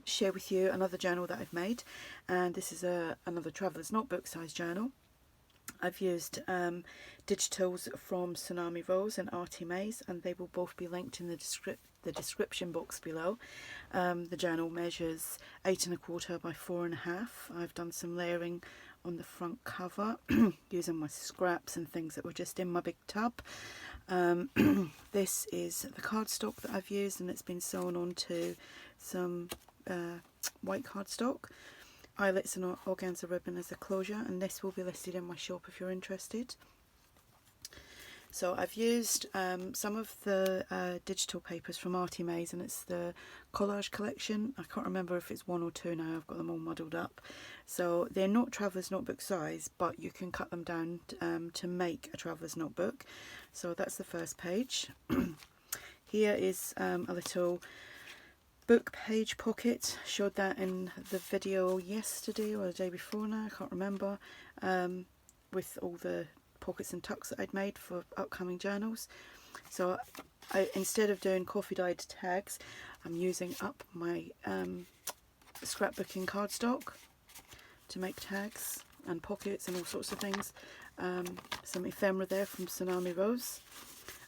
Share with you another journal that I've made, and this is another traveller's notebook size journal. I've used digitals from Tsunami Rose and ARTYmaze, and they will both be linked in the description box below. The journal measures 8 1/4 by 4 1/2. I've done some layering on the front cover using my scraps and things that were just in my big tub. This is the cardstock that I've used, and it's been sewn onto some white cardstock. Eyelets and organza ribbon as a closure, and this will be listed in my shop if you're interested. So I've used some of the digital papers from ARTYmaze, and it's the collage collection. I can't remember if it's 1 or 2 now, I've got them all muddled up. So they're not traveller's notebook size, but you can cut them down to make a traveller's notebook. So that's the first page. Here is a little book page pocket. Showed that in the video yesterday or the day before now, I can't remember, with all the pockets and tucks that I'd made for upcoming journals. So instead of doing coffee dyed tags, I'm using up my scrapbooking cardstock to make tags and pockets and all sorts of things. Some ephemera there from Tsunami Rose,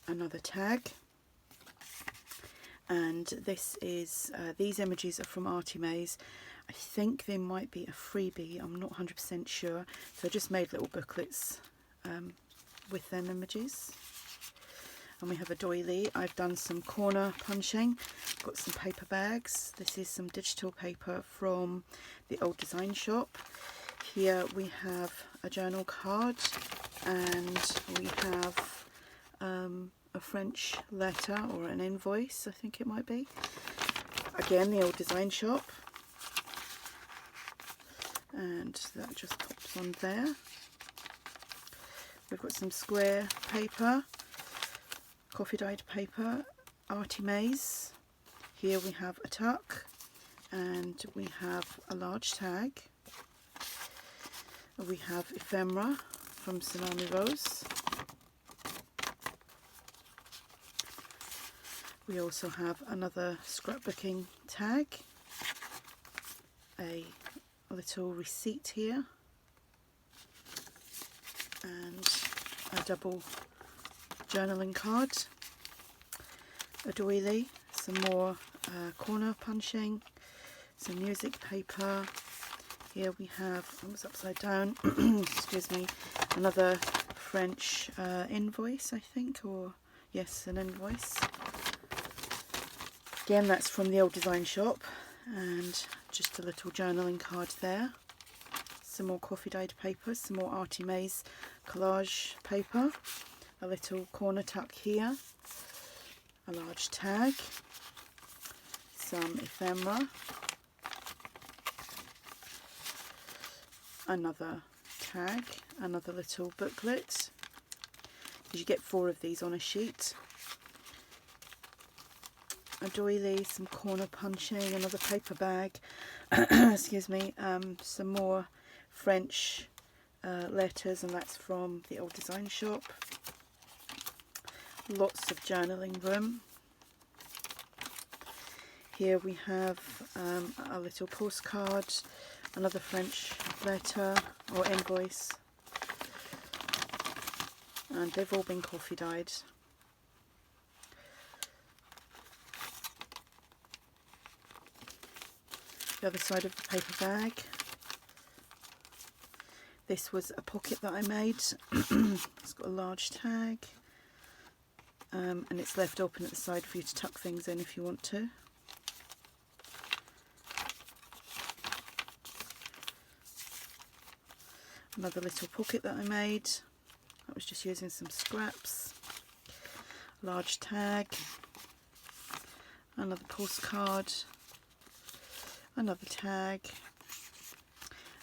another tag, and this is these images are from ARTYmaze. I think they might be a freebie, I'm not 100% sure, so I just made little booklets with them images. And we have a doily. I've done some corner punching, got some paper bags. This is some digital paper from the old design shop. Here we have a journal card, and we have a French letter or an invoice, I think it might be. Again, the old design shop, and that just pops on there. We've got some square paper, coffee dyed paper, ARTYmaze. Here we have a tuck, and we have a large tag. We have ephemera from Tsunami Rose. We also have another scrapbooking tag, a little receipt here, and a double journaling card, a doily, some more corner punching, some music paper. Here we have, oh, it's upside down, excuse me, another French invoice, I think, or yes, an invoice. Again, that's from the old design shop, and just a little journaling card there. Some more coffee dyed paper, some more ARTYmaze collage paper, a little corner tuck here, a large tag, some ephemera, another tag, another little booklet. You get 4 of these on a sheet. A doily, some corner punching, another paper bag, excuse me, some more French letters, and that's from the old design shop. Lots of journaling room. Here we have a little postcard, another French letter or invoice, and they've all been coffee dyed. The other side of the paper bag. This was a pocket that I made. It's got a large tag, and it's left open at the side for you to tuck things in if you want to. Another little pocket that I made. I was just using some scraps. Large tag. Another postcard. Another tag,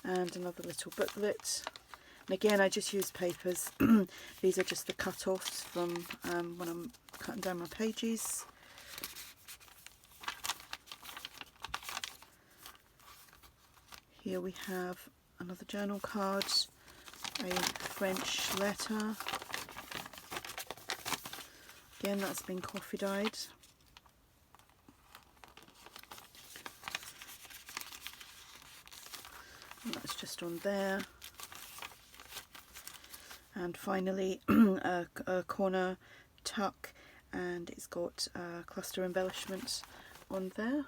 and another little booklet. And again, I just use papers. These are just the cut-offs from when I'm cutting down my pages. Here we have another journal card, a French letter. Again, that's been coffee dyed. just on there. And finally a corner tuck, and it's got cluster embellishment on there.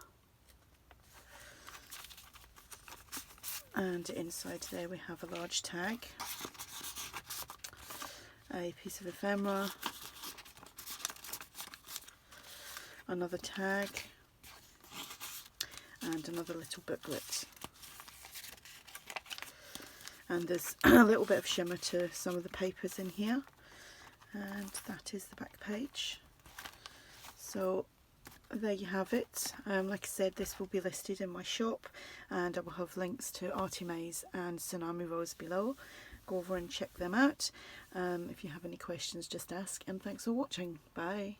And inside there we have a large tag, a piece of ephemera, another tag, and another little booklet. And there's a little bit of shimmer to some of the papers in here, and that is the back page. So there you have it. Like I said, this will be listed in my shop, and I will have links to ARTYmaze and Tsunami Rose below. Go over and check them out. If you have any questions, just ask, and thanks for watching. Bye.